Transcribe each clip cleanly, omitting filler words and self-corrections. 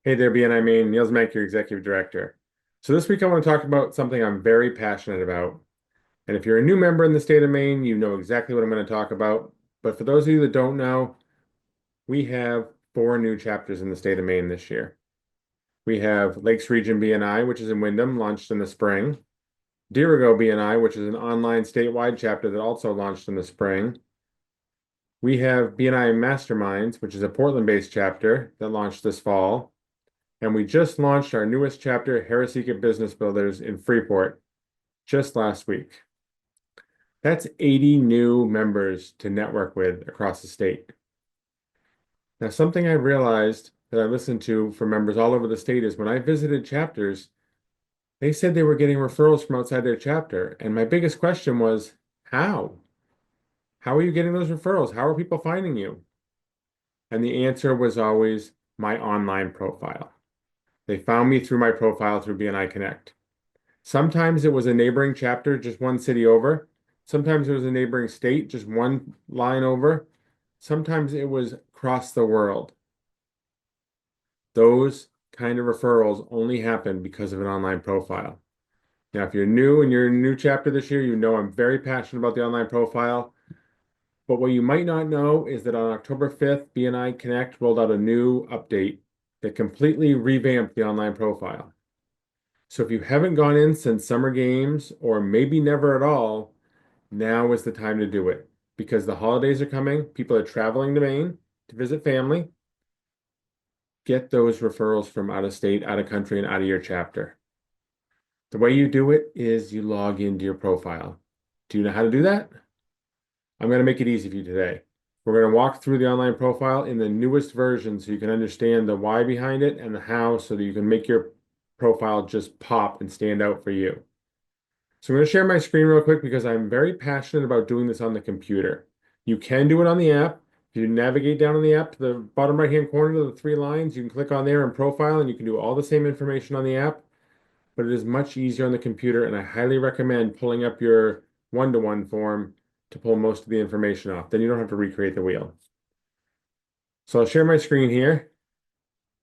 Hey there, BNI Maine. Niels, your Executive Director. So this week I want to talk about something I'm very passionate about. And if you're a new member in the state of Maine, you know exactly what I'm going to talk about. But for those of you that don't know, we have four new chapters in the state of Maine this year. We have Lakes Region BNI, which is in Windham, launched in the spring. Dirigo BNI, which is an online statewide chapter that also launched in the spring. We have BNI Masterminds, which is a Portland-based chapter that launched this fall. And we just launched our newest chapter, Harrisika Business Builders in Freeport, just last week. That's 80 new members to network with across the state. Now, something I realized that I listened to from members all over the state is when I visited chapters, they said they were getting referrals from outside their chapter. And my biggest question was, how? How are you getting those referrals? How are people finding you? And the answer was always my online profile. They found me through my profile through BNI Connect. Sometimes it was a neighboring chapter, just one city over. Sometimes it was a neighboring state, just one line over. Sometimes it was across the world. Those kind of referrals only happen because of an online profile. Now, if you're new and you're in a new chapter this year, you know I'm very passionate about the online profile. But what you might not know is that on October 5th, BNI Connect rolled out a new update that completely revamped the online profile. So if you haven't gone in since summer games or maybe never at all, now is the time to do it because the holidays are coming. People are traveling to Maine to visit family. Get those referrals from out of state, out of country, and out of your chapter. The way you do it is you log into your profile. Do you know how to do that? I'm going to make it easy for you today. We're going to walk through the online profile in the newest version so you can understand the why behind it and the how so that you can make your profile just pop and stand out for you. So I'm going to share my screen real quick because I'm very passionate about doing this on the computer. You can do it on the app. If you navigate down on the app to the bottom right-hand corner to the three lines, you can click on there and profile, and you can do all the same information on the app, but it is much easier on the computer, and I highly recommend pulling up your one-to-one form to pull most of the information off. Then you don't have to recreate the wheel. So I'll share my screen here.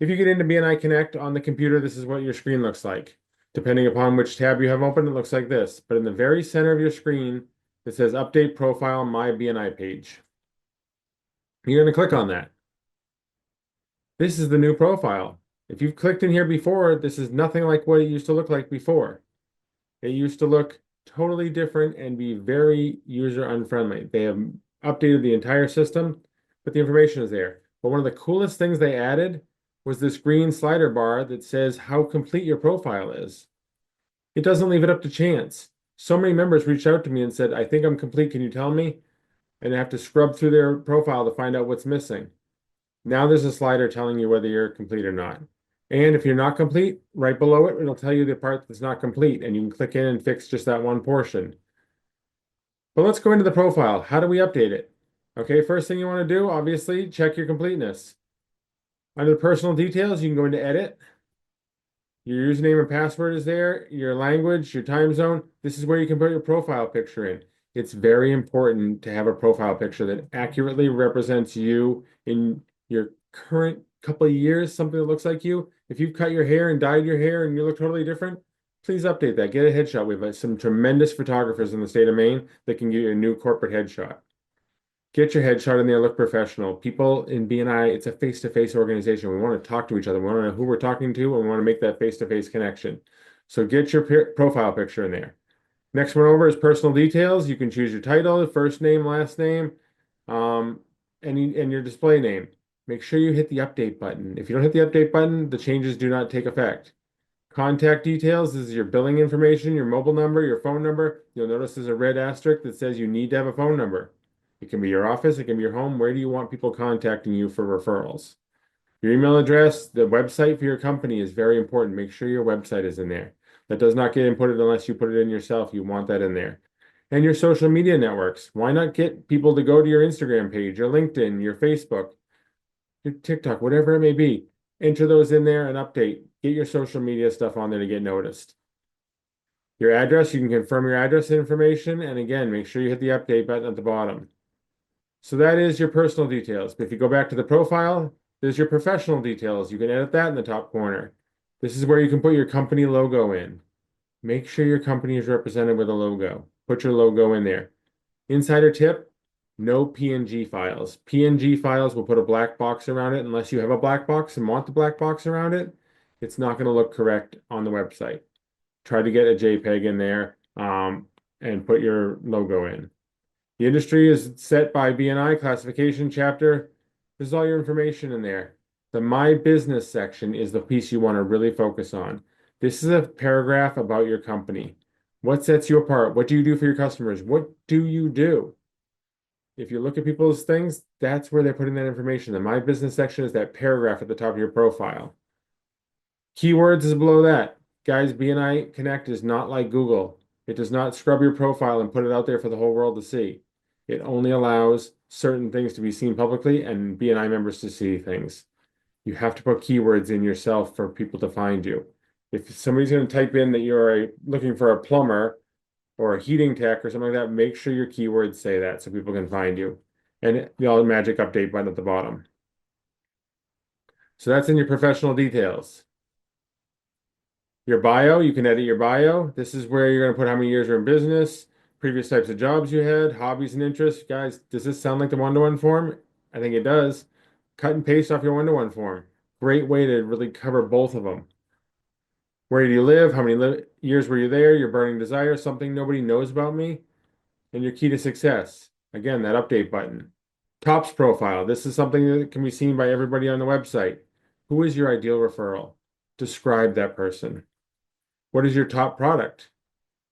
If you get into BNI Connect on the computer, this is what your screen looks like. Depending upon which tab you have open, it looks like this. But in the very center of your screen, it says Update Profile My BNI page. You're going to click on that. This is the new profile. If you've clicked in here before, this is nothing like what it used to look like before. It used to look totally different and be very user unfriendly. They have updated the entire system, but the information is there. But one of the coolest things they added was this green slider bar that says how complete your profile is. It doesn't leave it up to chance. So many members reached out to me and said, I think I'm complete. Can you tell me? And I have to scrub through their profile to find out what's missing. Now there's a slider telling you whether you're complete or not. And if you're not complete, right below it, it'll tell you the part that's not complete, and you can click in and fix just that one portion. But let's go into the profile. How do we update it? Okay, first thing you want to do, obviously, check your completeness. Under the personal details, you can go into edit. Your username and password is there, your language, your time zone. This is where you can put your profile picture in. It's very important to have a profile picture that accurately represents you in your current couple of years, something that looks like you. If you've cut your hair and dyed your hair and you look totally different, please update that. Get a headshot. We have some tremendous photographers in the state of Maine that can give you a new corporate headshot. Get your headshot in there, look professional. People in BNI, it's a face-to-face organization. We want to talk to each other. We want to know who we're talking to, and we want to make that face-to-face connection. So get your profile picture in there. Next one over is personal details. You can choose your title, first name, last name, um, and your display name. Make sure you hit the update button. If you don't hit the update button, the changes do not take effect. Contact details this is your billing information, your mobile number, your phone number. You'll notice there's a red asterisk that says you need to have a phone number. It can be your office, it can be your home. Where do you want people contacting you for referrals? Your email address, the website for your company is very important. Make sure your website is in there. That does not get inputted unless you put it in yourself. You want that in there. And your social media networks. Why not get people to go to your Instagram page, your LinkedIn, your Facebook, your TikTok, whatever it may be. Enter those in there and update. Get your social media stuff on there to get noticed. Your address, you can confirm your address information. And again, make sure you hit the update button at the bottom. So that is your personal details. But if you go back to the profile, There's your professional details. You can edit that in the top corner. This is where you can put your company logo in. Make sure your company is represented with a logo. Put your logo in there. Insider tip, no PNG files. PNG files will put a black box around it unless you have a black box and want the black box around it. It's not going to look correct on the website. Try to get a JPEG in there and put your logo in. The industry is set by BNI classification chapter. This is all your information in there. The My Business section is the piece you want to really focus on. This is a paragraph about your company. What sets you apart? What do you do for your customers? What do you do? If you look at people's things, that's where they're putting that information. The My Business section is that paragraph at the top of your profile. Keywords is below that. Guys, BNI Connect is not like Google. It does not scrub your profile and put it out there for the whole world to see. It only allows certain things to be seen publicly and BNI members to see things. You have to put keywords in yourself for people to find you. If somebody's going to type in that you're looking for a plumber or a heating tech or something like that, make sure your keywords say that so people can find you. And the all magic update button at the bottom. So that's in your professional details. Your bio, you can edit your bio. This is where you're going to put how many years you're in business, previous types of jobs you had, hobbies and interests. Guys, does this sound like the one-to-one form? I think it does. Cut and paste off your one-to-one form. Great way to really cover both of them. Where do you live? How many years were you there? Your burning desire, something nobody knows about me, and your key to success. Again, that update button. Tops profile. This is something that can be seen by everybody on the website. Who is your ideal referral? Describe that person. What is your top product?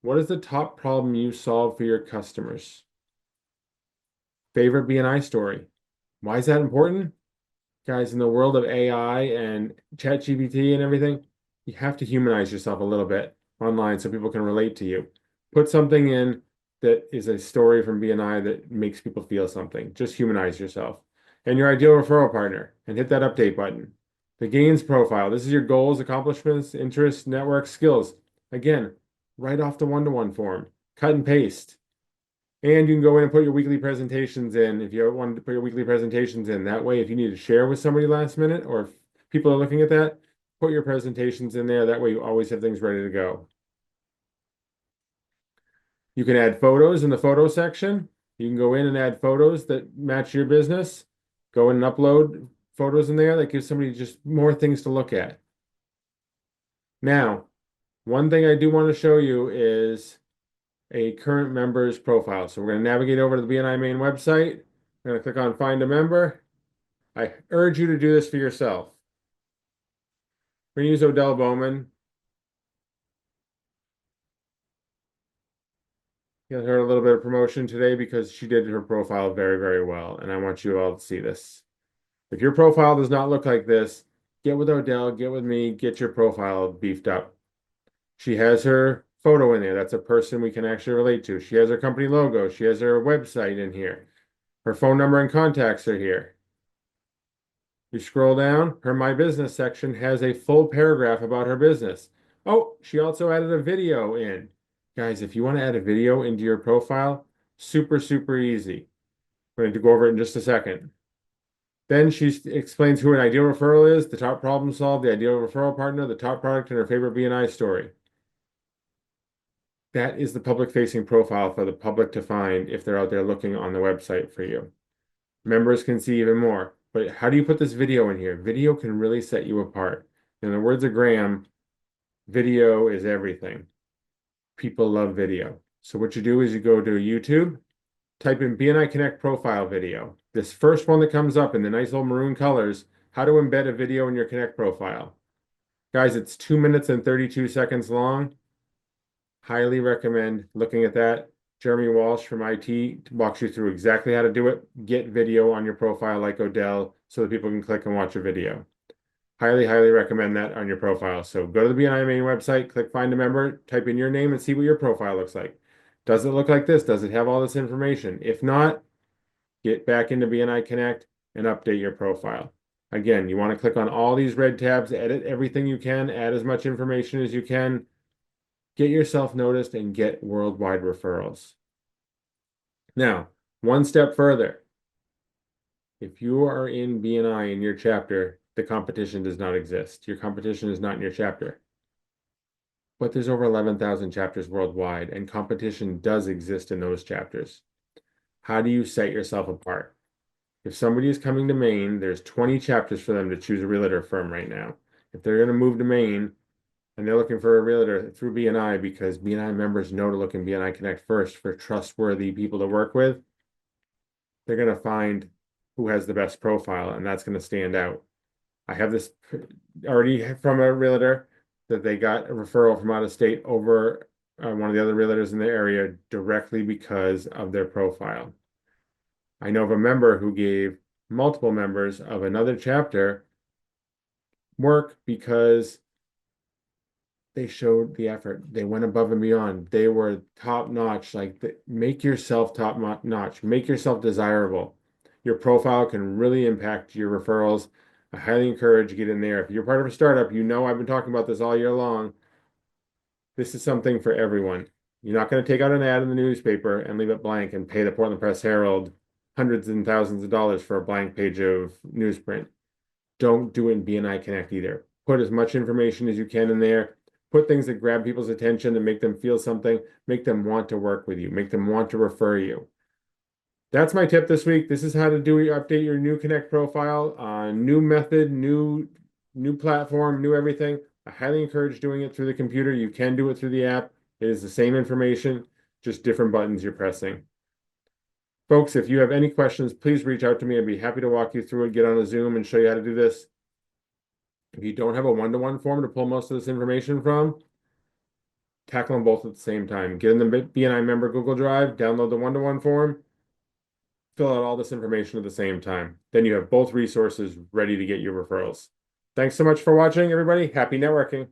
What is the top problem you solve for your customers? Favorite BNI story. Why is that important? Guys, in the world of AI and ChatGPT and everything, you have to humanize yourself a little bit online so people can relate to you. Put something in that is a story from BNI that makes people feel something. Just humanize yourself. And your ideal referral partner, and hit that update button. The gains profile. This is your goals, accomplishments, interests, network, skills. Again, right off the one-to-one form. Cut and paste. And you can go in and put your weekly presentations in if you wanted to put your weekly presentations in. That way, if you need to share with somebody last minute or if people are looking at that, put your presentations in there. That way, you always have things ready to go. You can add photos in the photo section. You can go in and add photos that match your business. Go in and upload photos in there. That gives somebody just more things to look at. Now, one thing I do want to show you is a current member's profile. So we're going to navigate over to the BNI main website. We're going to click on Find a Member. I urge you to do this for yourself. We're going to use Odell Bowman. Got her a little bit of promotion today because she did her profile very, very well. And I want you all to see this. If your profile does not look like this, get with Odell, get with me, get your profile beefed up. She has her photo in there. That's a person we can actually relate to. She has her company logo. She has her website in here. Her phone number and contacts are here. You scroll down, her My Business section has a full paragraph about her business. Oh, she also added a video in. Guys, if you want to add a video into your profile, super, super easy. We're going to go over it in just a second. Then she explains who an ideal referral is, the top problem solved, the ideal referral partner, the top product, and her favorite BNI story. That is the public-facing profile for the public to find if they're out there looking on the website for you. Members can see even more. But how do you put this video in here? Video can really set you apart. In the words of Graham, video is everything. People love video. So what you do is you go to YouTube, type in BNI Connect profile video. This first one that comes up in the nice little maroon colors, how to embed a video in your Connect profile. Guys, it's 2 minutes and 32 seconds long. Highly recommend looking at that. Jeremy Walsh from IT walks you through exactly how to do it. Get video on your profile like Odell so that people can click and watch a video. Highly, highly recommend that on your profile. So go to the BNI main website, click Find a Member, type in your name and see what your profile looks like. Does it look like this? Does it have all this information? If not, get back into BNI Connect and update your profile. Again, you want to click on all these red tabs, edit everything you can, add as much information as you can. Get yourself noticed and get worldwide referrals. Now, one step further. If you are in BNI in your chapter, the competition does not exist. Your competition is not in your chapter. But there's over 11,000 chapters worldwide, and competition does exist in those chapters. How do you set yourself apart? If somebody is coming to Maine, there's 20 chapters for them to choose a realtor firm right now. If they're going to move to Maine and they're looking for a realtor through BNI because BNI members know to look in BNI Connect first for trustworthy people to work with, they're going to find who has the best profile, and that's going to stand out. I have this already from a realtor that they got a referral from out of state over one of the other realtors in the area directly because of their profile. I know of a member who gave multiple members of another chapter work because they showed the effort. They went above and beyond. They were top notch. Like, make yourself top notch. Make yourself desirable. Your profile can really impact your referrals. I highly encourage you to get in there. If you're part of a startup, you know I've been talking about this all year long. This is something for everyone. You're not going to take out an ad in the newspaper and leave it blank and pay the Portland Press Herald hundreds and thousands of dollars for a blank page of newsprint. Don't do it in BNI Connect either. Put as much information as you can in there. Put things that grab people's attention and make them feel something, make them want to work with you, make them want to refer you. That's my tip this week. This is how to update your new Connect profile. New method, new platform, new everything. I highly encourage doing it through the computer. You can do it through the app. It is the same information, just different buttons you're pressing. Folks, if you have any questions, please reach out to me. I'd be happy to walk you through it, get on a Zoom and show you how to do this. If you don't have a one-to-one form to pull most of this information from, tackle them both at the same time. Get in the BNI member Google Drive, download the one-to-one form, fill out all this information at the same time. Then you have both resources ready to get your referrals. Thanks so much for watching, everybody. Happy networking.